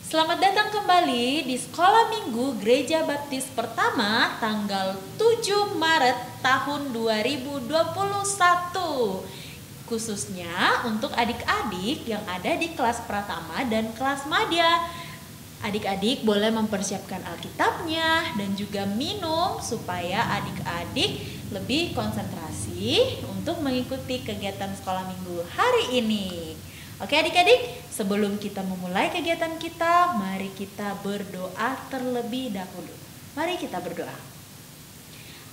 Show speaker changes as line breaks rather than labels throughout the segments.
Selamat datang kembali di Sekolah Minggu Gereja Baptis Pertama tanggal 7 Maret tahun 2021. Khususnya untuk adik-adik yang ada di kelas Pratama dan kelas Madya. Adik-adik boleh mempersiapkan Alkitabnya dan juga minum supaya adik-adik lebih konsentrasi untuk mengikuti kegiatan sekolah minggu hari ini. Oke adik-adik, sebelum kita memulai kegiatan kita, mari kita berdoa terlebih dahulu. Mari kita berdoa.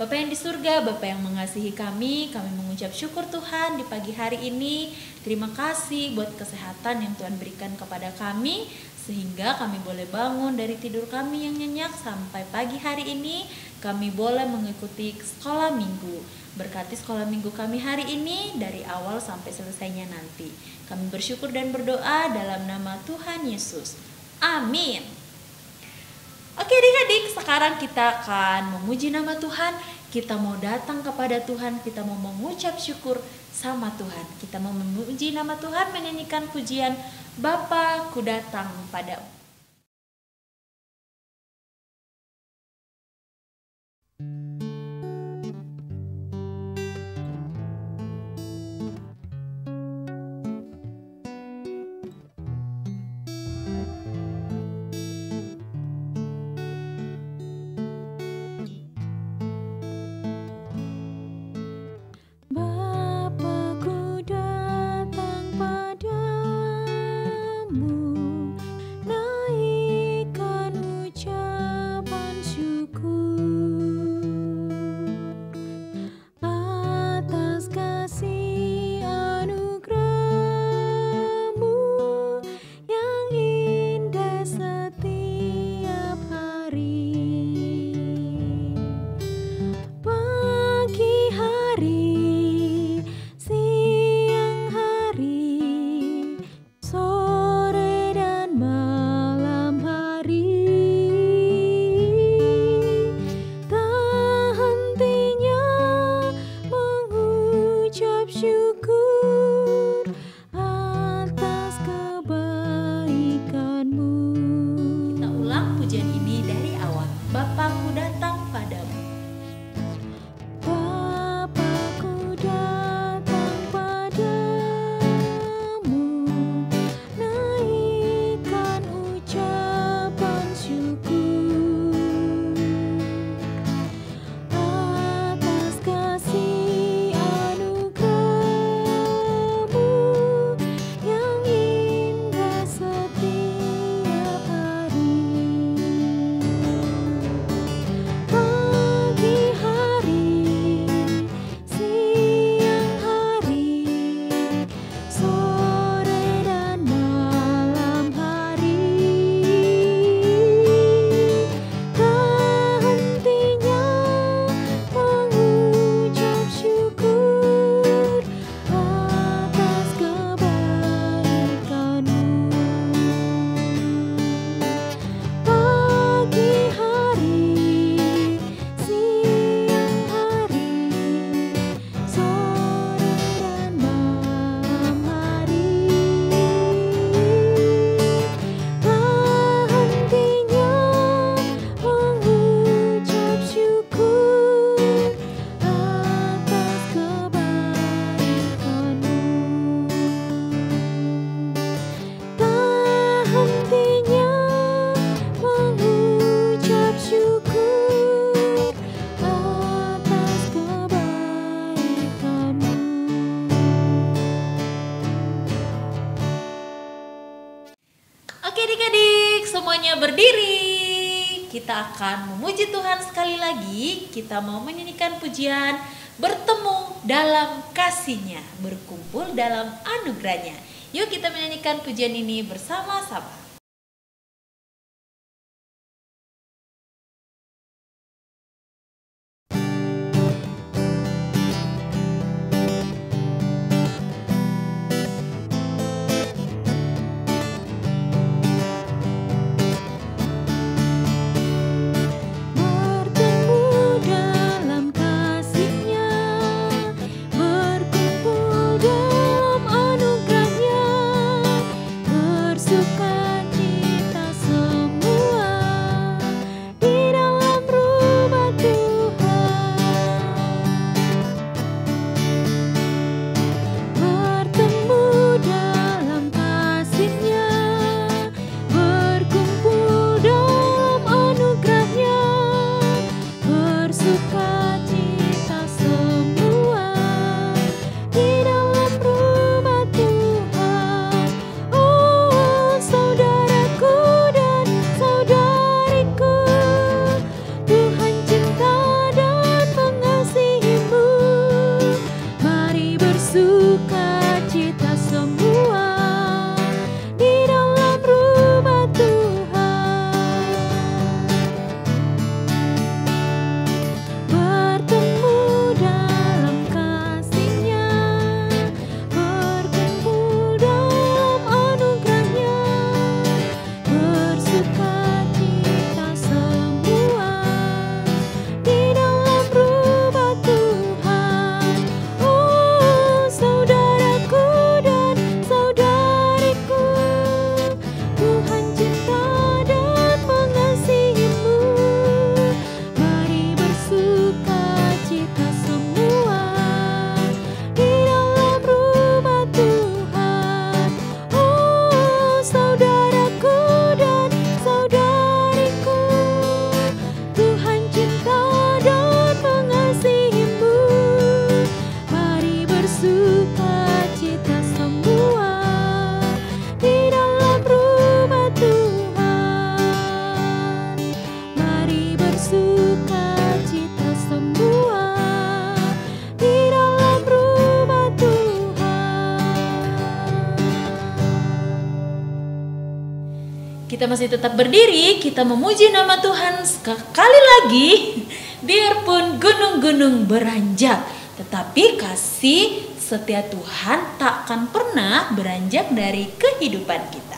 Bapa yang di surga, Bapa yang mengasihi kami mengucap syukur Tuhan di pagi hari ini. Terima kasih buat kesehatan yang Tuhan berikan kepada kami, sehingga kami boleh bangun dari tidur kami yang nyenyak sampai pagi hari ini. Kami boleh mengikuti sekolah minggu. Berkati sekolah minggu kami hari ini dari awal sampai selesainya nanti. Kami bersyukur dan berdoa dalam nama Tuhan Yesus. Amin. Oke adik-adik, sekarang kita akan memuji nama Tuhan. Kita mau datang kepada Tuhan, kita mau mengucap syukur sama Tuhan. Kita mau memuji nama Tuhan, menyanyikan pujian Bapa ku datang padamu. Semuanya berdiri. Kita akan memuji Tuhan sekali lagi. Kita mau menyanyikan pujian bertemu dalam kasih-Nya, berkumpul dalam anugerah-Nya. Yuk kita menyanyikan pujian ini bersama-sama.
Berkumpul dalam anugerah-Nya, bersuka
Kita masih tetap berdiri, kita memuji nama Tuhan sekali lagi. Biarpun gunung-gunung beranjak, tetapi kasih setia Tuhan tak akan pernah beranjak dari kehidupan kita.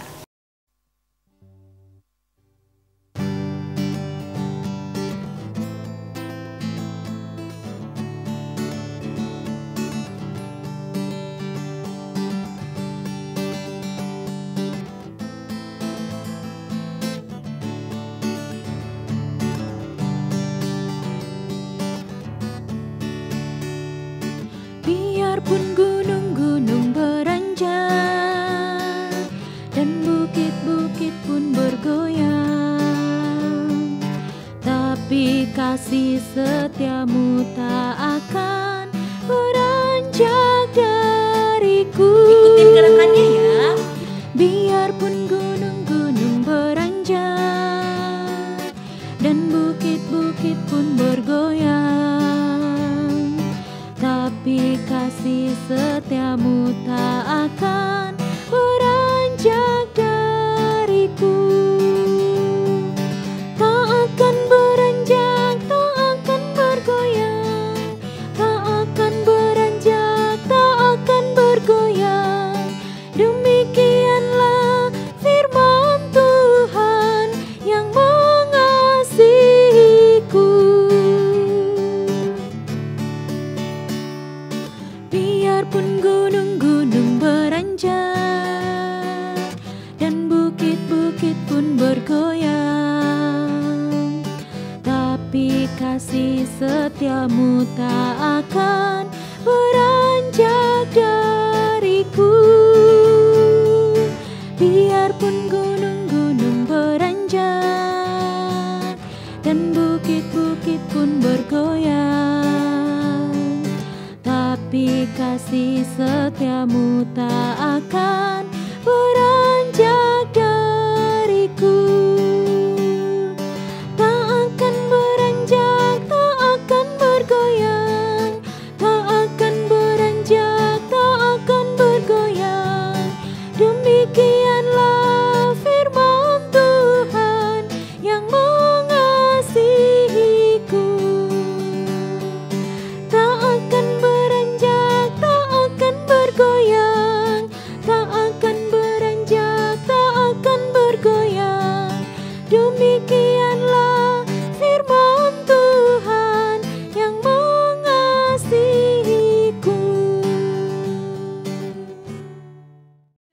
Biarpun gunung-gunung beranjak dan bukit-bukit pun bergoyang, tapi kasih setiamu tak akan beranjak dariku.
Ikutin gerakannya ya.
Biarpun gunung-gunung beranjak dan bukit-bukit pun bergoyang, tapi kasih setiamu tak akan beranjak dariku. Tak akan beranjak, tak akan bergoyang, tak akan beranjak, tak akan bergoyang. Demikianlah firman Tuhan yang mengasihiku. Biarpun gunung-gunung beranjak dan bukit-bukit pun bergoyang, tapi kasih setiamu tak akan beranjak dariku. Biarpun gunung-gunung beranjak dan bukit-bukit pun bergoyang, tapi kasih setiamu tak akan beranjak dariku. Tak akan beranjak, tak akan bergoyang, tak akan beranjak, tak akan bergoyang. Demikianlah firman Tuhan yang mengasihiku. Tak akan beranjak, tak akan bergoyang, tak akan beranjak, tak akan bergoyang. Demikianlah firman Tuhan yang mengasihiku.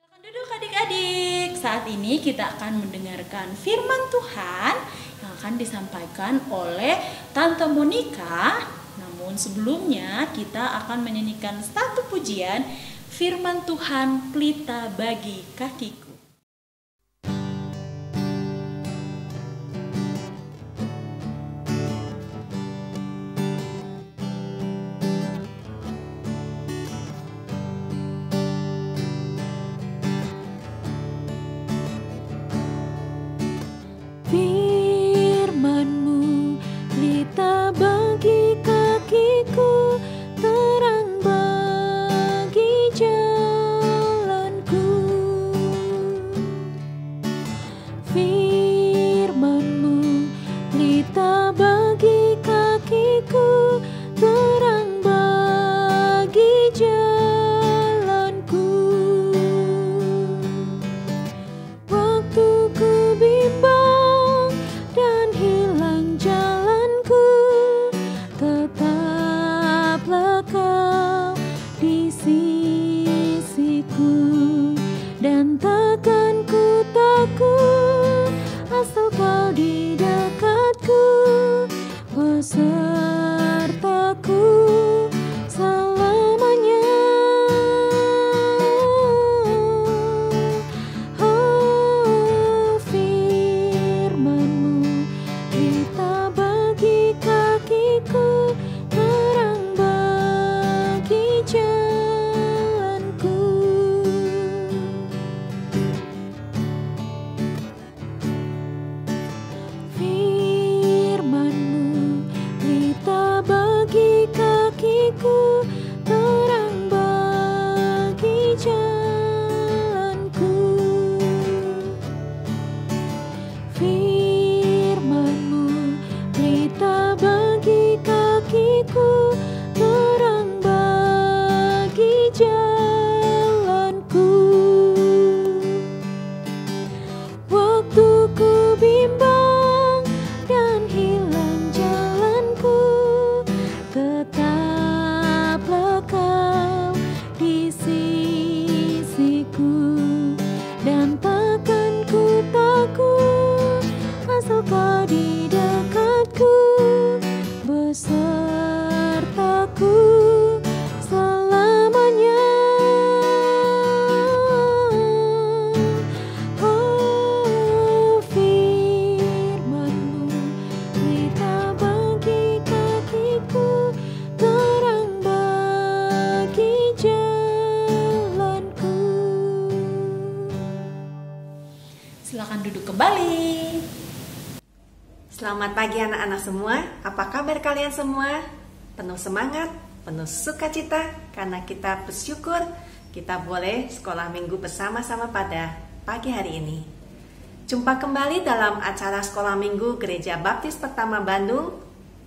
Silakan duduk adik-adik. Saat ini kita akan mendengarkan firman Tuhan yang akan disampaikan oleh Tante Monica. Namun sebelumnya kita akan menyanyikan satu pujian firman Tuhan pelita bagi kakiku.
Firman-Mu pelita bagi kakiku, terang bagi jalanku. Firman-Mu pelita bagi kakiku, terang bagi jalanku. Waktu ku bimbang dan hilang jalanku, tetaplah Kau di sisiku, dan takkan ku takut asal Kau di dekatku, besertaku selamanya. Oh, firman-Mu pelita bagi kakiku, terang bagi jalanku. Firman-Mu pelita bagi kakiku,
Silakan duduk kembali.
Selamat pagi anak-anak semua. Apa kabar kalian semua? Penuh semangat, penuh sukacita karena kita bersyukur kita boleh sekolah minggu bersama-sama pada pagi hari ini. Jumpa kembali dalam acara sekolah minggu Gereja Baptis Pertama Bandung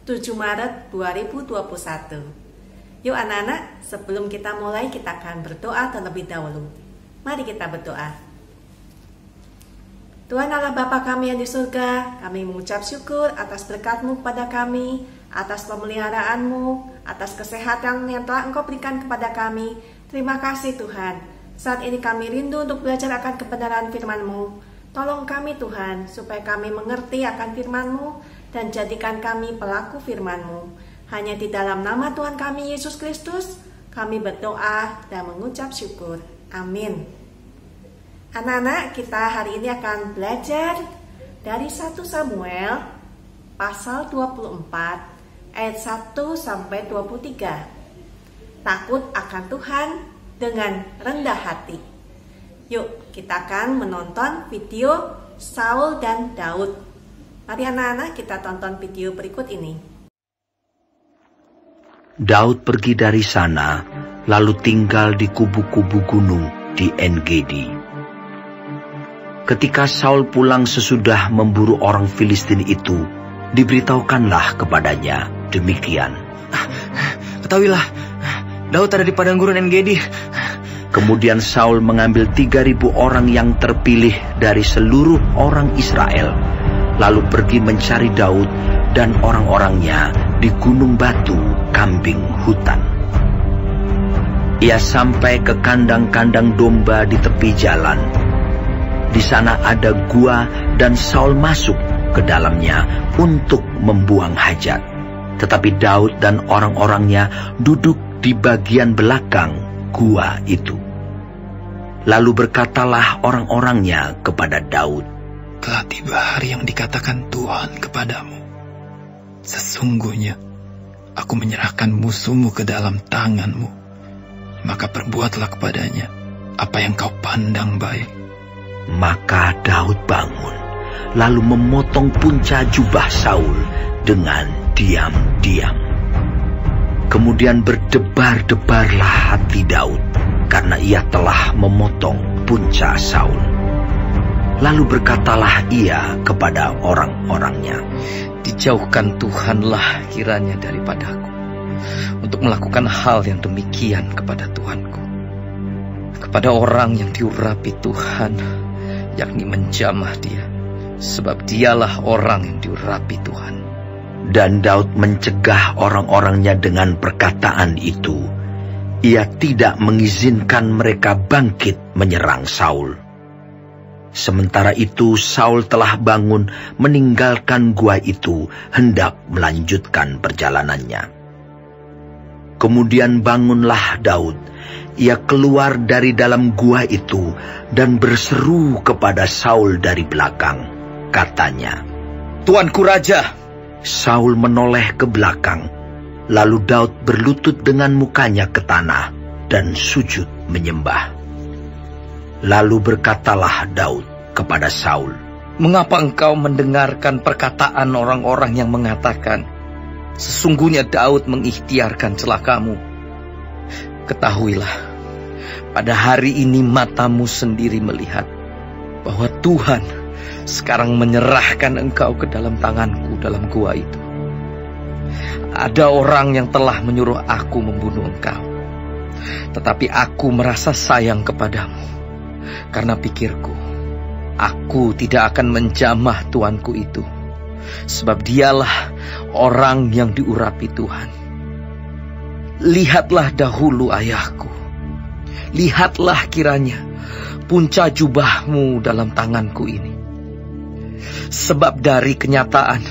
7 Maret 2021. Yuk anak-anak, sebelum kita mulai kita akan berdoa terlebih dahulu. Mari kita berdoa. Tuhan Allah Bapa kami yang di surga, kami mengucap syukur atas berkat-Mu kepada kami, atas pemeliharaanmu, atas kesehatan yang telah Engkau berikan kepada kami. Terima kasih Tuhan. Saat ini kami rindu untuk belajar akan kebenaran firman-Mu. Tolong kami Tuhan, supaya kami mengerti akan firman-Mu dan jadikan kami pelaku firman-Mu. Hanya di dalam nama Tuhan kami Yesus Kristus, kami berdoa dan mengucap syukur. Amin. Anak-anak, kita hari ini akan belajar dari 1 Samuel pasal 24 ayat 1 sampai 23. Takut akan Tuhan dengan rendah hati. Yuk, kita akan menonton video Saul dan Daud. Mari anak-anak kita tonton video berikut ini.
Daud pergi dari sana, lalu tinggal di kubu-kubu gunung di En-Gedi. Ketika Saul pulang sesudah memburu orang Filistin itu, diberitahukanlah kepadanya demikian.
Ketahuilah, Daud ada di padang gurun En-Gedi.
Kemudian Saul mengambil 3.000 orang yang terpilih dari seluruh orang Israel, lalu pergi mencari Daud dan orang-orangnya di gunung batu kambing hutan. Ia sampai ke kandang-kandang domba di tepi jalan. Di sana ada gua dan Saul masuk ke dalamnya untuk membuang hajat. Tetapi Daud dan orang-orangnya duduk di bagian belakang gua itu. Lalu berkatalah orang-orangnya kepada Daud,
Telah tiba hari yang dikatakan Tuhan kepadamu. Sesungguhnya aku menyerahkan musuhmu ke dalam tanganmu. Maka perbuatlah kepadanya apa yang kau pandang baik.
Maka Daud bangun, lalu memotong punca jubah Saul dengan diam-diam. Kemudian berdebar-debarlah hati Daud, karena ia telah memotong punca Saul. Lalu berkatalah ia kepada orang-orangnya,
Dijauhkan Tuhanlah kiranya daripadaku, untuk melakukan hal yang demikian kepada Tuanku, kepada orang yang diurapi Tuhan, yakni menjamah dia, sebab dialah orang yang diurapi Tuhan.
Dan Daud mencegah orang-orangnya dengan perkataan itu. Ia tidak mengizinkan mereka bangkit menyerang Saul. Sementara itu Saul telah bangun meninggalkan gua itu, hendak melanjutkan perjalanannya. Kemudian bangunlah Daud. Ia keluar dari dalam gua itu dan berseru kepada Saul dari belakang. Katanya,
Tuanku Raja.
Saul menoleh ke belakang. Lalu Daud berlutut dengan mukanya ke tanah dan sujud menyembah. Lalu berkatalah Daud kepada Saul,
Mengapa engkau mendengarkan perkataan orang-orang yang mengatakan, Sesungguhnya Daud mengikhtiarkan celakamu? Ketahuilah, pada hari ini matamu sendiri melihat bahwa Tuhan sekarang menyerahkan engkau ke dalam tanganku dalam gua itu. Ada orang yang telah menyuruh aku membunuh engkau, tetapi aku merasa sayang kepadamu, karena pikirku, aku tidak akan menjamah tuanku itu, sebab dialah orang yang diurapi Tuhan. Lihatlah dahulu ayahku, lihatlah kiranya punca jubahmu dalam tanganku ini. Sebab dari kenyataan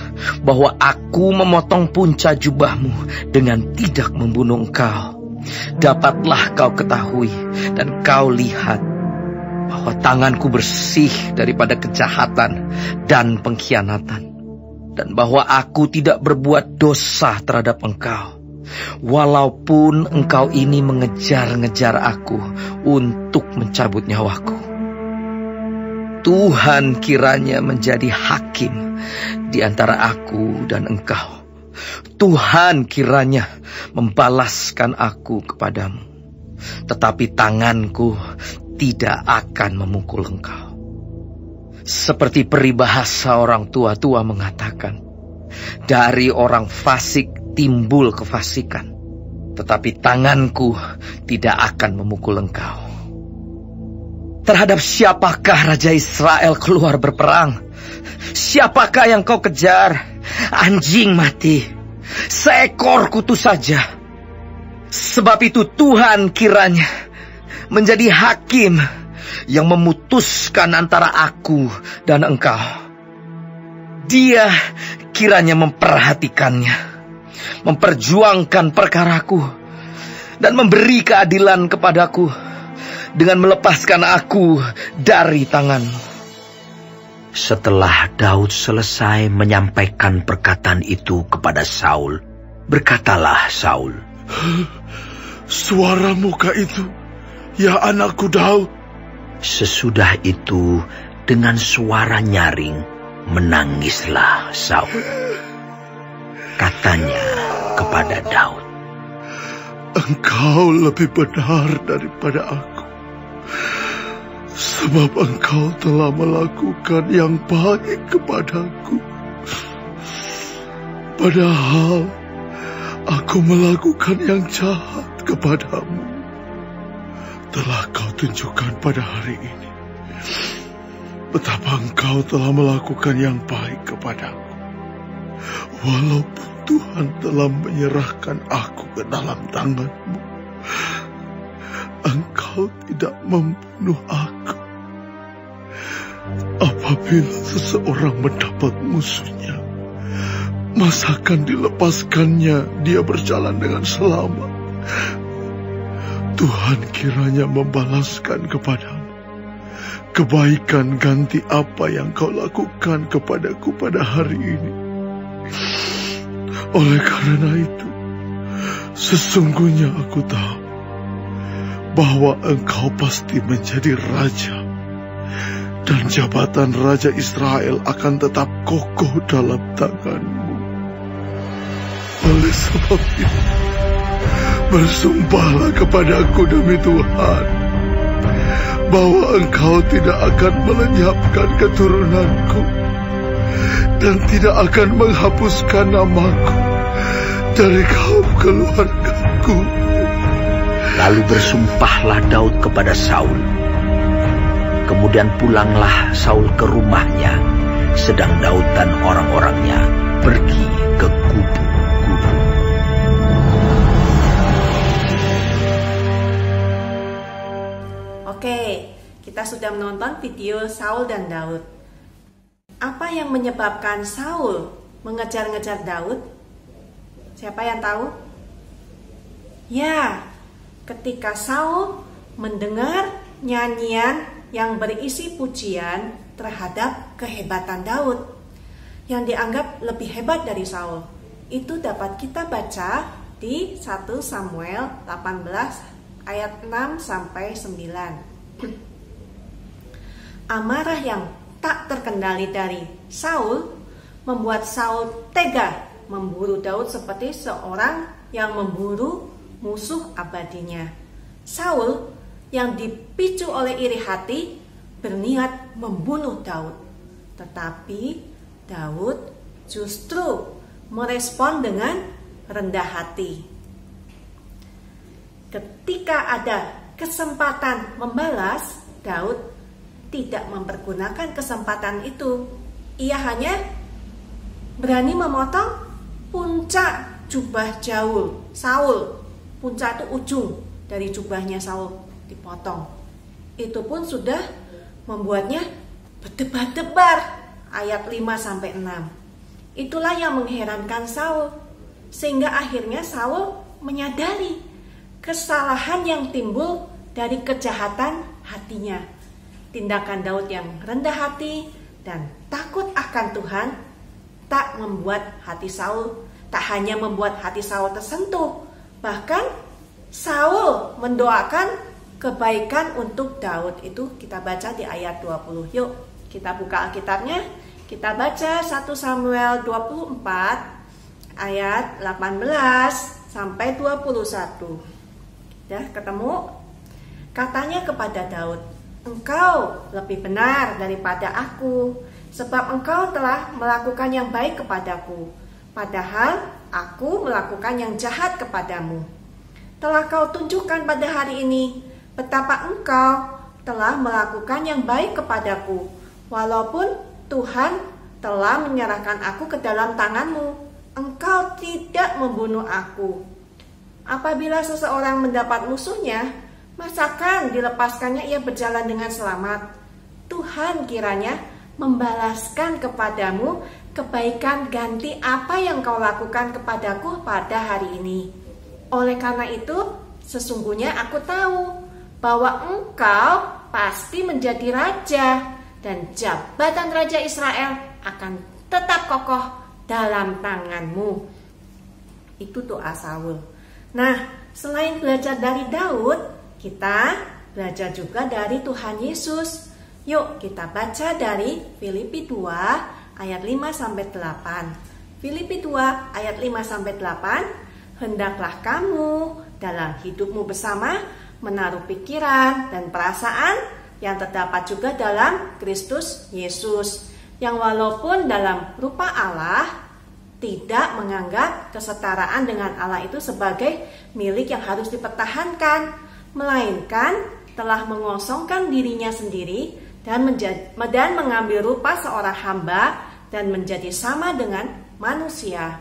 bahwa aku memotong punca jubahmu dengan tidak membunuh engkau, dapatlah kau ketahui dan kau lihat bahwa tanganku bersih daripada kejahatan dan pengkhianatan, dan bahwa aku tidak berbuat dosa terhadap engkau, walaupun engkau ini mengejar-ngejar aku untuk mencabut nyawaku. Tuhan kiranya menjadi hakim di antara aku dan engkau. Tuhan kiranya membalaskan aku kepadamu, tetapi tanganku tidak akan memukul engkau. Seperti peribahasa orang tua-tua mengatakan, dari orang fasik timbul kefasikan, tetapi tanganku tidak akan memukul engkau. Terhadap siapakah Raja Israel keluar berperang? Siapakah yang kau kejar? Anjing mati, seekor kutu saja. Sebab itu Tuhan kiranya menjadi hakim yang memutuskan antara aku dan engkau. Dia kiranya memperhatikannya, memperjuangkan perkaraku, dan memberi keadilan kepadaku dengan melepaskan aku dari tanganmu.
Setelah Daud selesai menyampaikan perkataan itu kepada Saul, berkatalah Saul,
"Suara muka itu, ya anakku Daud."
Sesudah itu, dengan suara nyaring, menangislah Saul. Katanya kepada Daud,
"Engkau lebih benar daripada aku, sebab engkau telah melakukan yang baik kepadaku. Padahal aku melakukan yang jahat kepadamu. Telah kau tunjukkan pada hari ini betapa engkau telah melakukan yang baik kepadaku. Walaupun Tuhan telah menyerahkan aku ke dalam tanganmu, engkau tidak membunuh aku. Apabila seseorang mendapat musuhnya, masakan dilepaskannya dia berjalan dengan selamat. Tuhan kiranya membalaskan kepadamu kebaikan ganti apa yang kau lakukan kepadaku pada hari ini. Oleh karena itu, sesungguhnya aku tahu bahwa engkau pasti menjadi raja, dan jabatan Raja Israel akan tetap kokoh dalam tanganmu. Oleh sebab itu, bersumpahlah kepadaku demi Tuhan, bahwa engkau tidak akan melenyapkan keturunanku, dan tidak akan menghapuskan namaku dari kaum keluargaku."
Lalu bersumpahlah Daud kepada Saul. Kemudian pulanglah Saul ke rumahnya, sedang Daud dan orang-orangnya pergi ke kubu-kubu.
Oke, kita sudah menonton video Saul dan Daud. Apa yang menyebabkan Saul mengejar-ngejar Daud? Siapa yang tahu? Ya, ketika Saul mendengar nyanyian yang berisi pujian terhadap kehebatan Daud, yang dianggap lebih hebat dari Saul. Itu dapat kita baca di 1 Samuel 18 ayat 6 sampai 9. Amarah yang tak terkendali dari Saul membuat Saul tega memburu Daud seperti seorang yang memburu musuh abadinya. Saul yang dipicu oleh iri hati berniat membunuh Daud, tetapi Daud justru merespon dengan rendah hati. Ketika ada kesempatan membalas, Daud tidak mempergunakan kesempatan itu. Ia hanya berani memotong puncak jubah Saul. Puncak itu ujung dari jubahnya Saul dipotong. Itu pun sudah membuatnya berdebar-debar. Ayat 5 sampai 6. Itulah yang mengherankan Saul, sehingga akhirnya Saul menyadari kesalahan yang timbul dari kejahatan hatinya. Tindakan Daud yang rendah hati dan takut akan Tuhan tak hanya membuat hati Saul tersentuh, bahkan Saul mendoakan kebaikan untuk Daud. Itu kita baca di ayat 20. Yuk Kita buka Alkitabnya, kita baca 1 Samuel 24 ayat 18 sampai 21. Udah ketemu? Katanya kepada Daud, "Engkau lebih benar daripada aku, sebab engkau telah melakukan yang baik kepadaku, padahal aku melakukan yang jahat kepadamu. Telah kau tunjukkan pada hari ini betapa engkau telah melakukan yang baik kepadaku, walaupun Tuhan telah menyerahkan aku ke dalam tanganmu. Engkau tidak membunuh aku. Apabila seseorang mendapat musuhnya, masakan dilepaskannya ia berjalan dengan selamat? Tuhan kiranya membalaskan kepadamu kebaikan ganti apa yang kau lakukan kepadaku pada hari ini. Oleh karena itu, sesungguhnya aku tahu bahwa engkau pasti menjadi raja, dan jabatan Raja Israel akan tetap kokoh dalam tanganmu." Itu doa Saul. Nah, selain belajar dari Daud, kita belajar juga dari Tuhan Yesus. Yuk kita baca dari Filipi 2 ayat 5-8. Filipi 2 ayat 5-8. "Hendaklah kamu dalam hidupmu bersama menaruh pikiran dan perasaan yang terdapat juga dalam Kristus Yesus, yang walaupun dalam rupa Allah tidak menganggap kesetaraan dengan Allah itu sebagai milik yang harus dipertahankan, melainkan telah mengosongkan dirinya sendiri dan mengambil rupa seorang hamba dan menjadi sama dengan manusia.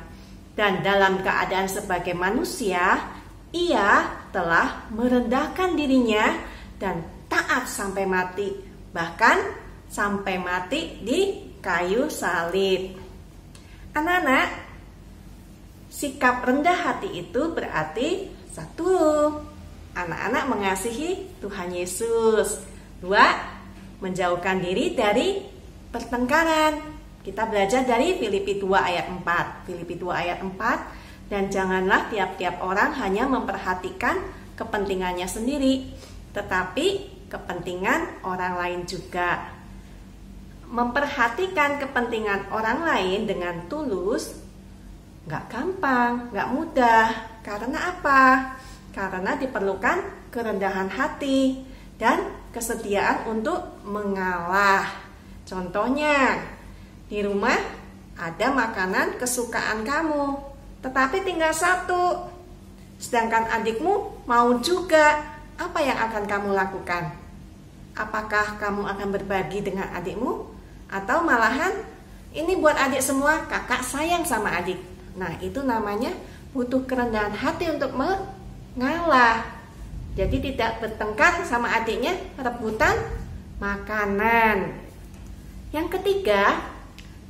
Dan dalam keadaan sebagai manusia, ia telah merendahkan dirinya dan taat sampai mati, bahkan sampai mati di kayu salib." Anak-anak, sikap rendah hati itu berarti 1, anak-anak mengasihi Tuhan Yesus. 2, menjauhkan diri dari pertengkaran. Kita belajar dari Filipi 2 ayat 4. Filipi 2 ayat 4, "Dan janganlah tiap-tiap orang hanya memperhatikan kepentingannya sendiri, tetapi kepentingan orang lain juga." Memperhatikan kepentingan orang lain dengan tulus gak gampang, gak mudah. Karena apa? Karena diperlukan kerendahan hati dan kesediaan untuk mengalah. Contohnya, di rumah ada makanan kesukaan kamu, tetapi tinggal 1. Sedangkan adikmu mau juga. Apa yang akan kamu lakukan? Apakah kamu akan berbagi dengan adikmu? Atau malahan, ini buat adik semua, kakak sayang sama adik. Nah, itu namanya butuh kerendahan hati untuk mengalah. Jadi tidak bertengkar sama adiknya, rebutan makanan. Yang ketiga,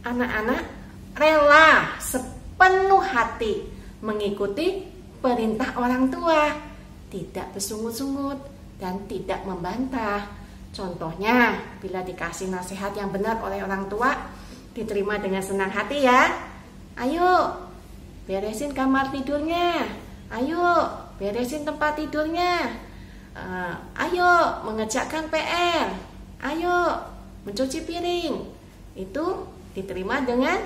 anak-anak rela sepenuh hati mengikuti perintah orang tua, tidak bersungut-sungut dan tidak membantah. Contohnya, bila dikasih nasihat yang benar oleh orang tua, diterima dengan senang hati ya. "Ayo, beresin kamar tidurnya. Ayo, beresin tempat tidurnya. Ayo, mengerjakan PR. Ayo, mencuci piring." Itu diterima dengan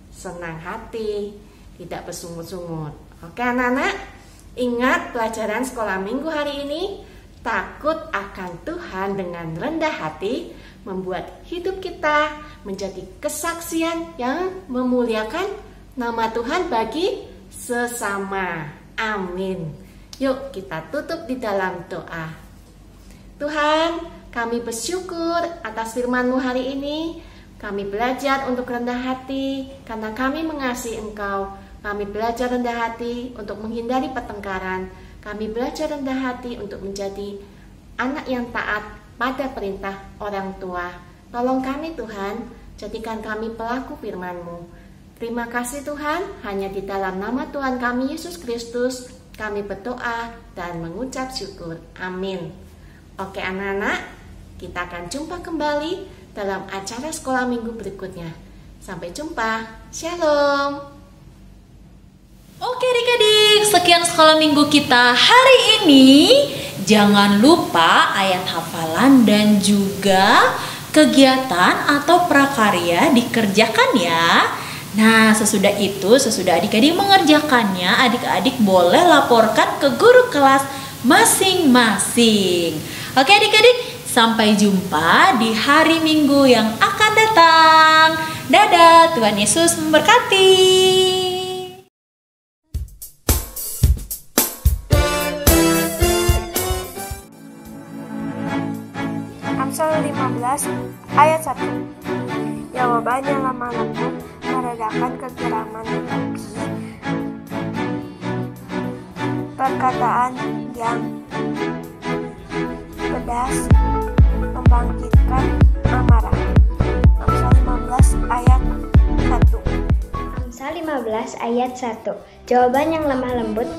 senang hati, tidak bersungut-sungut. Oke anak-anak, ingat pelajaran sekolah minggu hari ini. Takut akan Tuhan dengan rendah hati membuat hidup kita menjadi kesaksian yang memuliakan nama Tuhan bagi sesama. Amin. Yuk kita tutup di dalam doa. Tuhan, kami bersyukur atas firman-Mu hari ini. Kami belajar untuk rendah hati karena kami mengasihi Engkau. Kami belajar rendah hati untuk menghindari pertengkaran. Kami belajar rendah hati untuk menjadi anak yang taat pada perintah orang tua. Tolong kami Tuhan, jadikan kami pelaku firman-Mu. Terima kasih Tuhan, hanya di dalam nama Tuhan kami Yesus Kristus kami berdoa dan mengucap syukur. Amin. Oke anak-anak, kita akan jumpa kembali dalam acara sekolah minggu berikutnya. Sampai jumpa. Shalom.
Oke adik-adik, sekian sekolah minggu kita hari ini. Jangan lupa ayat hafalan dan juga kegiatan atau prakarya dikerjakan ya. Nah, sesudah adik-adik mengerjakannya, adik-adik boleh laporkan ke guru kelas masing-masing. Oke adik-adik, sampai jumpa di hari Minggu yang akan datang. Dadah, Tuhan Yesus memberkati.
Amsal 15 ayat 1. Jawabannya lemah lembut, meredakan kegeraman hati. Perkataan yang pedas membangkitkan amarah. Amsal 15 ayat 1.
Amsal 15 ayat 1. Jawaban yang lemah lembut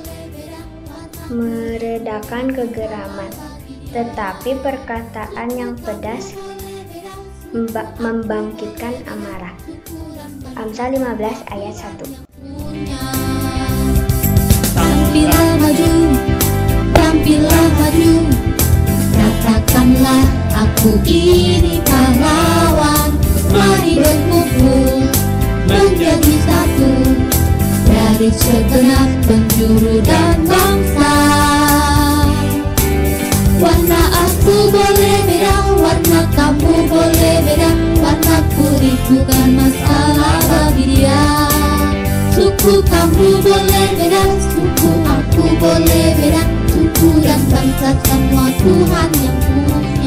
meredakan kegeraman, tetapi perkataan yang pedas membangkitkan amarah. Amsal 15 ayat 1. Tampillah maju, katakanlah aku ini pahlawan. Mari berkumpul menjadi satu dari segenap penjuru dan bangsa. Warna aku boleh beda, warna kamu boleh beda, warna kulit bukan masalah bagi dia. Suku kamu boleh beda, suku aku boleh beda, suku dan bangsa semua Tuhan yang punya.